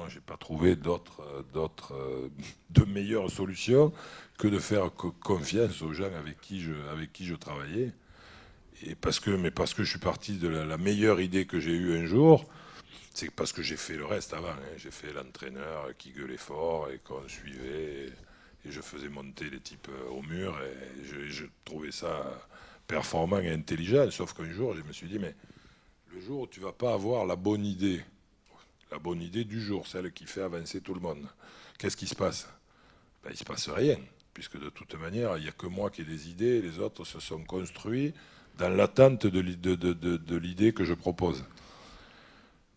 moi, j'ai pas trouvé de meilleure solution que de faire confiance aux gens avec qui je travaillais. Mais parce que je suis parti de la meilleure idée que j'ai eue un jour, c'est parce que j'ai fait le reste avant, hein. J'ai fait l'entraîneur qui gueulait fort et qu'on suivait. Et je faisais monter les types au mur. Et je trouvais ça performant et intelligent. Sauf qu'un jour, je me suis dit, mais le jour où tu vas pas avoir la bonne idée du jour, celle qui fait avancer tout le monde, qu'est-ce qui se passe? Ben, il se passe rien. Puisque de toute manière, il n'y a que moi qui ai des idées. Et les autres se sont construits dans l'attente de l'idée que je propose.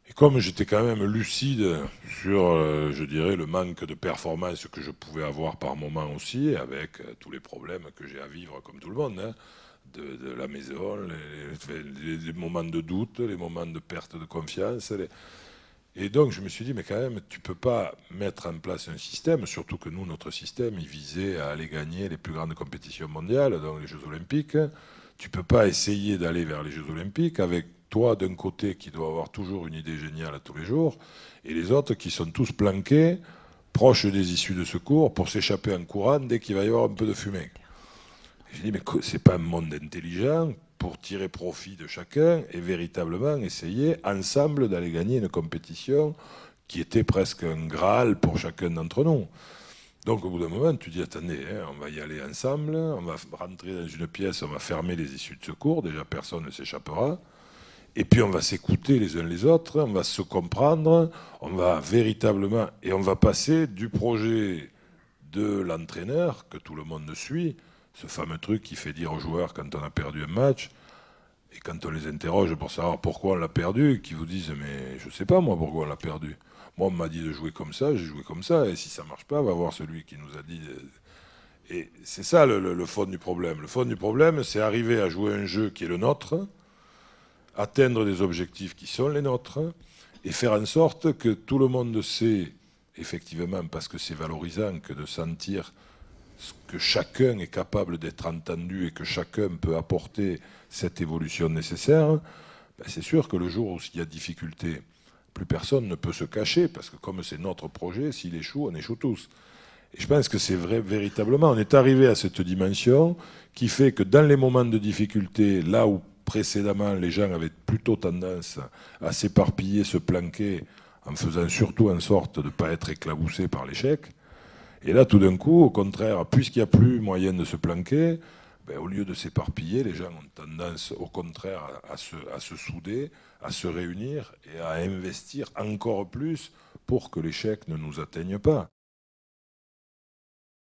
Et comme j'étais quand même lucide sur, je dirais, le manque de performance que je pouvais avoir par moment aussi, avec tous les problèmes que j'ai à vivre comme tout le monde, hein, de la maison, les moments de doute, les moments de perte de confiance. Et donc je me suis dit, mais quand même, tu peux pas mettre en place un système, surtout que nous, notre système, il visait à aller gagner les plus grandes compétitions mondiales, donc les Jeux Olympiques. Tu peux pas essayer d'aller vers les Jeux Olympiques avec toi d'un côté qui doit avoir toujours une idée géniale à tous les jours, et les autres qui sont tous planqués, proches des issues de secours, pour s'échapper en courant dès qu'il va y avoir un peu de fumée. J'ai dit, mais c'est pas un monde intelligent pour tirer profit de chacun et véritablement essayer ensemble d'aller gagner une compétition qui était presque un Graal pour chacun d'entre nous. Donc au bout d'un moment, tu dis, attendez, hein, on va y aller ensemble, on va rentrer dans une pièce, on va fermer les issues de secours, déjà personne ne s'échappera, et puis on va s'écouter les uns les autres, on va se comprendre, on va véritablement, et on va passer du projet de l'entraîneur, que tout le monde suit, ce fameux truc qui fait dire aux joueurs quand on a perdu un match, et quand on les interroge pour savoir pourquoi on l'a perdu, qui vous disent mais je sais pas moi pourquoi on l'a perdu. Moi on m'a dit de jouer comme ça, j'ai joué comme ça, et si ça marche pas, on va voir celui qui nous a dit. Et c'est ça le fond du problème. Le fond du problème, c'est arriver à jouer un jeu qui est le nôtre, atteindre des objectifs qui sont les nôtres, et faire en sorte que tout le monde sait, effectivement, parce que c'est valorisant que de sentir que chacun est capable d'être entendu et que chacun peut apporter cette évolution nécessaire, ben c'est sûr que le jour où il y a difficulté, plus personne ne peut se cacher, parce que comme c'est notre projet, s'il échoue, on échoue tous. Et je pense que c'est vrai, véritablement, on est arrivé à cette dimension qui fait que dans les moments de difficulté, là où précédemment les gens avaient plutôt tendance à s'éparpiller, se planquer, en faisant surtout en sorte de ne pas être éclaboussés par l'échec, et là, tout d'un coup, au contraire, puisqu'il n'y a plus moyen de se planquer, ben, au lieu de s'éparpiller, les gens ont tendance, au contraire, à se souder, à se réunir et à investir encore plus pour que l'échec ne nous atteigne pas.